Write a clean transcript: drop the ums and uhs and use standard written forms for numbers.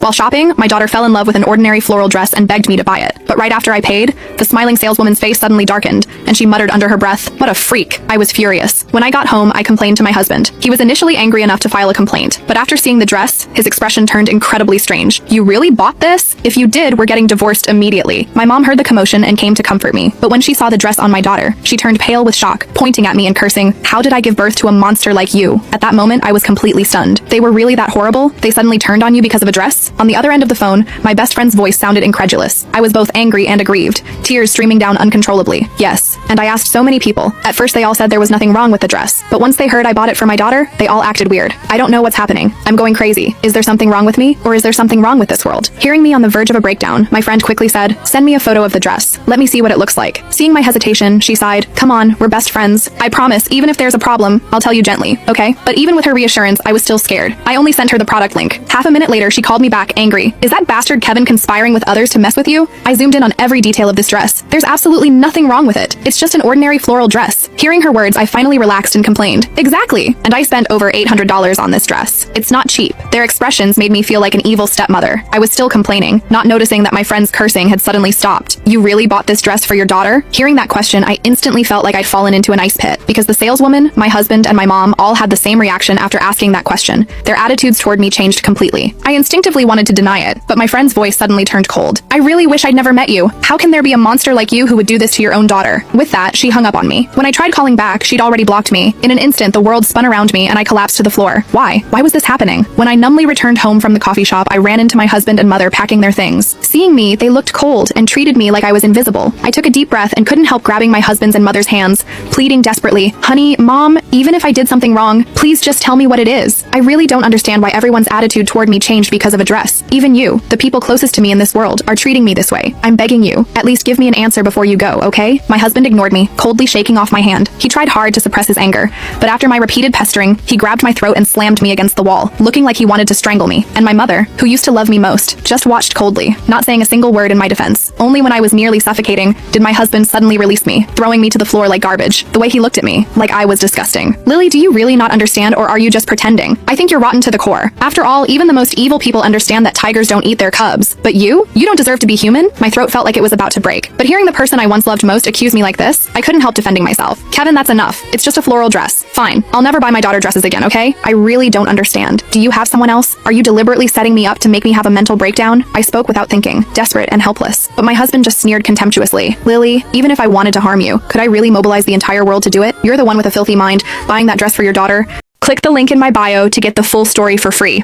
While shopping, my daughter fell in love with an ordinary floral dress and begged me to buy it. But right after I paid, the smiling saleswoman's face suddenly darkened, and she muttered under her breath, "What a freak." I was furious. When I got home, I complained to my husband. He was initially angry enough to file a complaint, but after seeing the dress, his expression turned incredibly strange. "You really bought this? If you did, we're getting divorced immediately." My mom heard the commotion and came to comfort me, but when she saw the dress on my daughter, she turned pale with shock, pointing at me and cursing, "How did I give birth to a monster like you?" At that moment, I was completely stunned. They were really that horrible? They suddenly turned on you because of a dress? On the other end of the phone, my best friend's voice sounded incredulous. I was both angry and aggrieved, tears streaming down uncontrollably. Yes, and I asked so many people. At first they all said there was nothing wrong with the dress, but once they heard I bought it for my daughter, they all acted weird. I don't know what's happening. I'm going crazy. Is there something wrong with me? Or is there something wrong with this world? Hearing me on the verge of a breakdown, my friend quickly said, "Send me a photo of the dress. Let me see what it looks like." Seeing my hesitation, she sighed, "Come on, we're best friends. I promise, even if there's a problem, I'll tell you gently, okay?" But even with her reassurance, I was still scared. I only sent her the product link. Half a minute later, she called me back, angry. "Is that bastard Kevin conspiring with others to mess with you?" I zoomed in on every detail of this dress. There's absolutely nothing wrong with it. It's just an ordinary floral dress. Hearing her words, I finally relaxed and complained. "Exactly. And I spent over $800 on this dress. It's not cheap." Their expressions made me feel like an evil stepmother. I was still complaining, not noticing that my friend's cursing had suddenly stopped. "You really bought this dress for your daughter?" Hearing that question, I instantly felt like I'd fallen into an ice pit, because the saleswoman, my husband, and my mom all had the same reaction after asking that question. Their attitudes toward me changed completely. I instinctively wanted to deny it, but my friend's voice suddenly turned cold. "I really wish I'd never met you. How can there be a monster like you who would do this to your own daughter?" With that, she hung up on me. When I tried calling back, she'd already blocked me. In an instant, the world spun around me and I collapsed to the floor. Why? Why was this happening? When I numbly returned home from the coffee shop, I ran into my husband and mother packing their things. Seeing me, they looked cold and treated me like I was invisible. I took a deep breath and couldn't help grabbing my husband's and mother's hands, pleading desperately, "Honey, Mom, even if I did something wrong, please just tell me what it is. I really don't understand why everyone's attitude toward me changed because of a dress. Even you, the people closest to me in this world, are treating me this way. I'm begging you, at least give me an answer before you go, okay?" My husband ignored me, coldly shaking off my hand. He tried hard to suppress his anger, but after my repeated pestering, he grabbed my throat and slammed me against the wall, looking like he wanted to strangle me. And my mother, who used to love me most, just watched coldly, not saying a single word in my defense. Only when I was nearly suffocating did my husband suddenly release me, throwing me to the floor like garbage. The way he looked at me, like I was disgusting. "Lily, do you really not understand, or are you just pretending? I think you're rotten to the core. After all, even the most evil people understand that tigers don't eat their cubs. But you don't deserve to be human." My throat felt like it was about to break. But hearing the person I once loved most accuse me like this, I couldn't help defending myself. "Kevin, that's enough. It's just a floral dress. Fine. I'll never buy my daughter dresses again, okay? I really don't understand. Do you have someone else? Are you deliberately setting me up to make me have a mental breakdown?" I spoke without thinking, desperate and helpless. But my husband just sneered contemptuously. "Lily, even if I wanted to harm you, could I really mobilize the entire world to do it? You're the one with a filthy mind, buying that dress for your daughter." Click the link in my bio to get the full story for free.